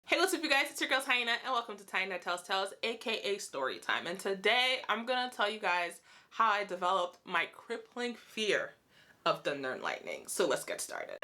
Hey, what's up you guys, it's your girl Taina and welcome to Taina Tells Tales, aka Storytime. And today I'm gonna tell you guys how I developed my crippling fear of thunder and lightning. So let's get started.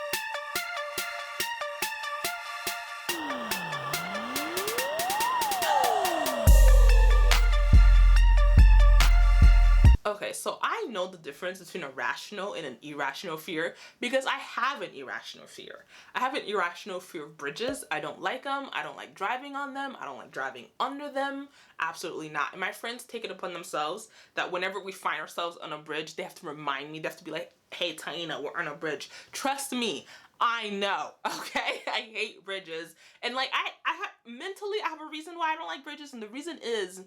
Okay, so I know the difference between a rational and an irrational fear because I have an irrational fear. I have an irrational fear of bridges. I don't like them. I don't like driving on them. I don't like driving under them. Absolutely not. And my friends take it upon themselves that whenever we find ourselves on a bridge, they have to remind me. They have to be like, hey, Taina, we're on a bridge. Trust me, I know, okay? I hate bridges. And like, mentally, I have a reason why I don't like bridges. And the reason is,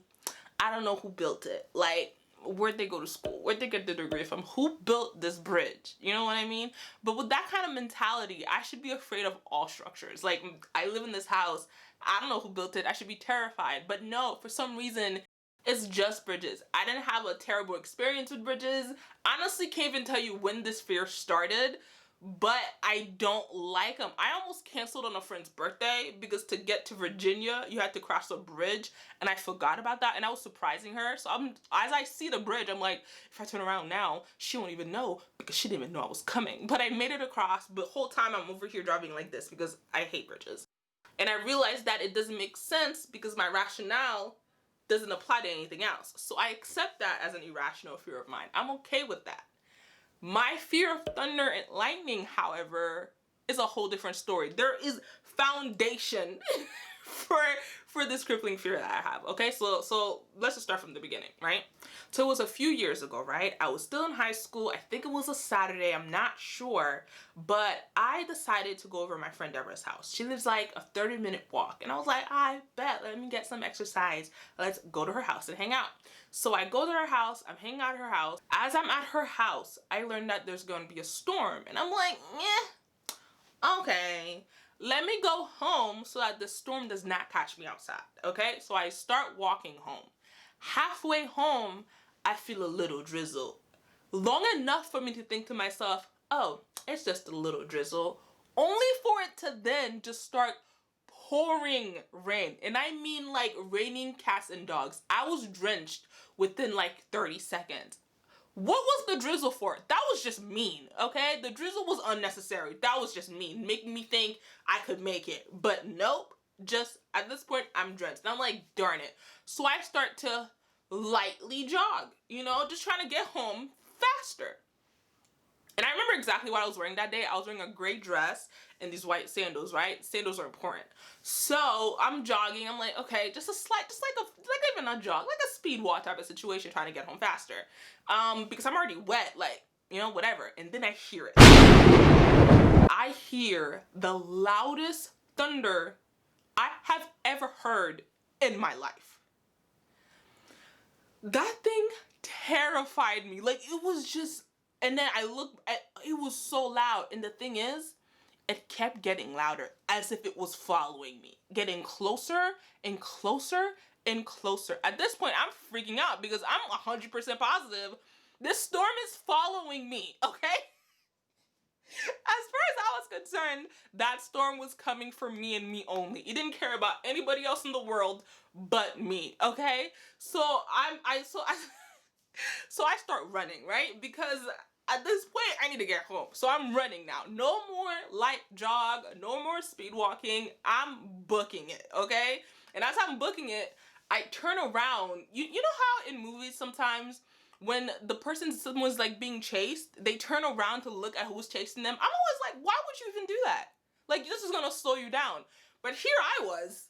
I don't know who built it. Like, where'd they go to school? Where'd they get the degree from? Who built this bridge? You know what I mean? But with that kind of mentality, I should be afraid of all structures. Like, I live in this house. I don't know who built it. I should be terrified. But no, for some reason, it's just bridges. I didn't have a terrible experience with bridges. Honestly, can't even tell you when this fear started, but I don't like them. I almost canceled on a friend's birthday because to get to Virginia, you had to cross a bridge, and I forgot about that, and I was surprising her. So as I see the bridge, I'm like, if I turn around now, she won't even know because she didn't even know I was coming. But I made it across, but the whole time I'm over here driving like this because I hate bridges. And I realized that it doesn't make sense because my rationale doesn't apply to anything else. So I accept that as an irrational fear of mine. I'm okay with that. My fear of thunder and lightning, however, is a whole different story. There is foundation for this crippling fear that I have. Okay, so let's just start from the beginning, right? So it was a few years ago, right? I was still in high school. I think it was a Saturday. I'm not sure, but I decided to go over to my friend Deborah's house. She lives like a 30-minute walk, and I was like, I bet, let me get some exercise. Let's go to her house and hang out. So I go to her house, I'm hanging out at her house. As I'm at her house, I learned that there's going to be a storm. And I'm like, okay, let me go home so that the storm does not catch me outside, okay? So I start walking home. Halfway home, I feel a little drizzle. Long enough for me to think to myself, oh, it's just a little drizzle. Only for it to then just start pouring rain. And I mean like raining cats and dogs. I was drenched within like 30 seconds. What was the drizzle for? That was just mean, okay? The drizzle was unnecessary. That was just mean, making me think I could make it. But nope, just at this point, I'm drenched. And I'm like, darn it. So I start to lightly jog, you know, just trying to get home faster. And I remember exactly what I was wearing that day. I was wearing a gray dress and these white sandals, right? Sandals are important. So I'm jogging. I'm like, okay, just like even a jog, like a speed walk type of situation, trying to get home faster. Because I'm already wet, like, you know, whatever. And then I hear it. I hear the loudest thunder I have ever heard in my life. That thing terrified me. Like, it was just, and then I looked at, it was so loud. And the thing is, it kept getting louder as if it was following me, getting closer and closer and closer. At this point, I'm freaking out because I'm 100% positive this storm is following me, okay? As far as I was concerned, that storm was coming for me and me only. It didn't care about anybody else in the world but me, okay? So I start running, right? Because at this point, I need to get home. So I'm running now. No more light jog, no more speed walking. I'm booking it, okay? And as I'm booking it, I turn around. You know how in movies sometimes when someone's like being chased, they turn around to look at who's chasing them. I'm always like, why would you even do that? Like, this is gonna slow you down. But here I was,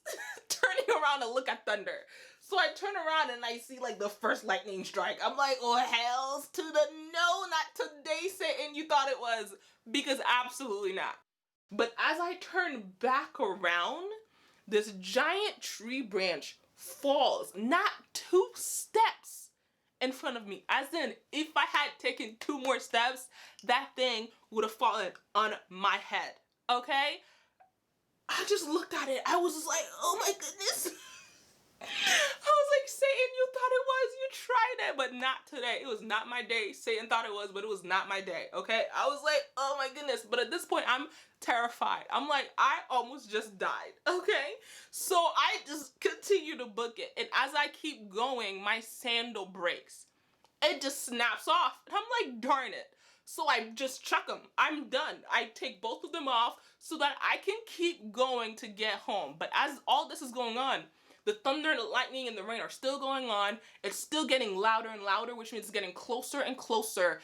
turning around to look at thunder. So I turn around and I see like the first lightning strike. I'm like, oh, hells to the no, not today, Satan, you thought it was. Because absolutely not. But as I turn back around, this giant tree branch falls, not 2 steps in front of me. As in, if I had taken 2 more steps, that thing would have fallen on my head, okay? I just looked at it. I was just like, oh my goodness. I was like, Satan, you thought it was. You tried it. But not today. It was not my day. Satan thought it was, but it was not my day, okay? I was like, oh my goodness. But at this point, I'm terrified. I'm like, I almost just died, okay? So I just continue to book it. And as I keep going, my sandal breaks. It just snaps off. And I'm like, darn it. So I just chuck them. I'm done. I take both of them off so that I can keep going to get home. But as all this is going on, the thunder and the lightning and the rain are still going on. It's still getting louder and louder, which means it's getting closer and closer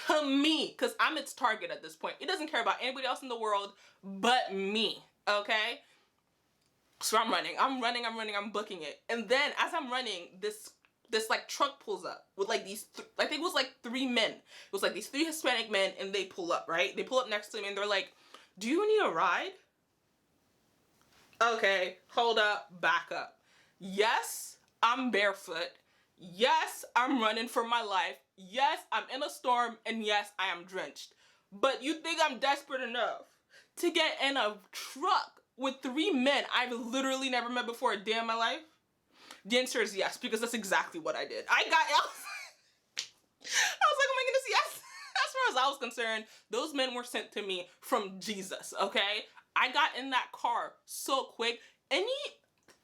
to me, because I'm its target at this point. It doesn't care about anybody else in the world but me, okay? So I'm running, I'm booking it. And then as I'm running, this like truck pulls up with like these, I think it was like 3 men. It was like these 3 Hispanic men, and they pull up, right? They pull up next to me and they're like, do you need a ride? Okay, hold up, back up. Yes, I'm barefoot. Yes, I'm running for my life. Yes, I'm in a storm, and yes, I am drenched. But you think I'm desperate enough to get in a truck with 3 men I've literally never met before a day in my life? The answer is yes, because that's exactly what I did. I was like, oh my goodness, yes. As far as I was concerned, those men were sent to me from Jesus, okay? I got in that car so quick. Any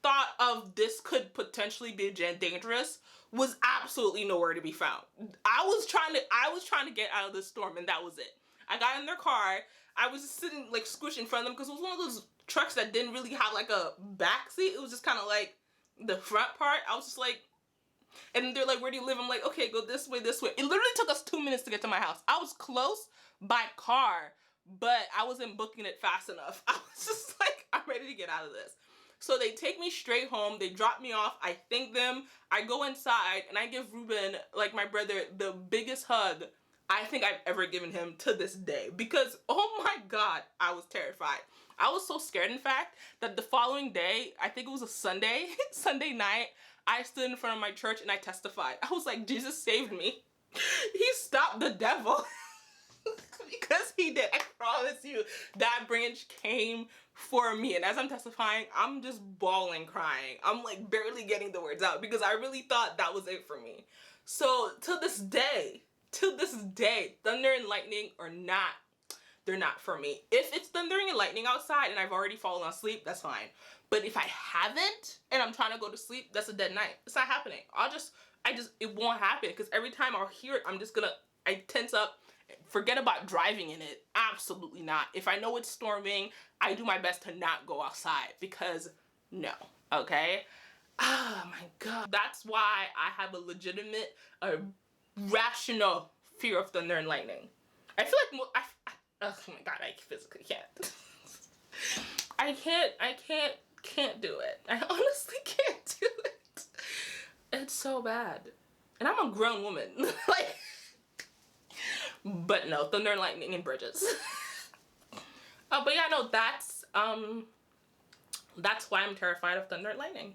thought of this could potentially be dangerous was absolutely nowhere to be found. I was trying to get out of this storm, and that was it. I got in their car. I was just sitting like squished in front of them because it was one of those trucks that didn't really have like a back seat. It was just kind of like the front part. I was just like, and they're like, where do you live? I'm like, okay, go this way, this way. It literally took us 2 minutes to get to my house. I was close by car, but I wasn't booking it fast enough. I was just like, I'm ready to get out of this. So they take me straight home. They drop me off. I thank them. I go inside and I give Ruben, like my brother, the biggest hug I think I've ever given him to this day, because oh my God, I was terrified. I was so scared, in fact, that the following day, I think it was a Sunday, Sunday night, I stood in front of my church and I testified. I was like, Jesus saved me. He stopped the devil. Because he did. I promise you, that branch came for me. And as I'm testifying, I'm just bawling, crying. I'm like barely getting the words out because I really thought that was it for me. So to this day, thunder and lightning are not, they're not for me. If it's thundering and lightning outside and I've already fallen asleep, that's fine. But if I haven't and I'm trying to go to sleep, that's a dead night. It's not happening. It won't happen, because every time I'll hear it, I tense up. Forget about driving in it. Absolutely not. If I know it's storming, I do my best to not go outside, because no, okay? Oh my God. That's why I have a legitimate, rational fear of thunder and lightning. I feel like, oh my God, I physically can't. I can't do it. I honestly can't do it. It's so bad. And I'm a grown woman. Like, but no, thunder and lightning and bridges. But yeah, no, that's why I'm terrified of thunder and lightning.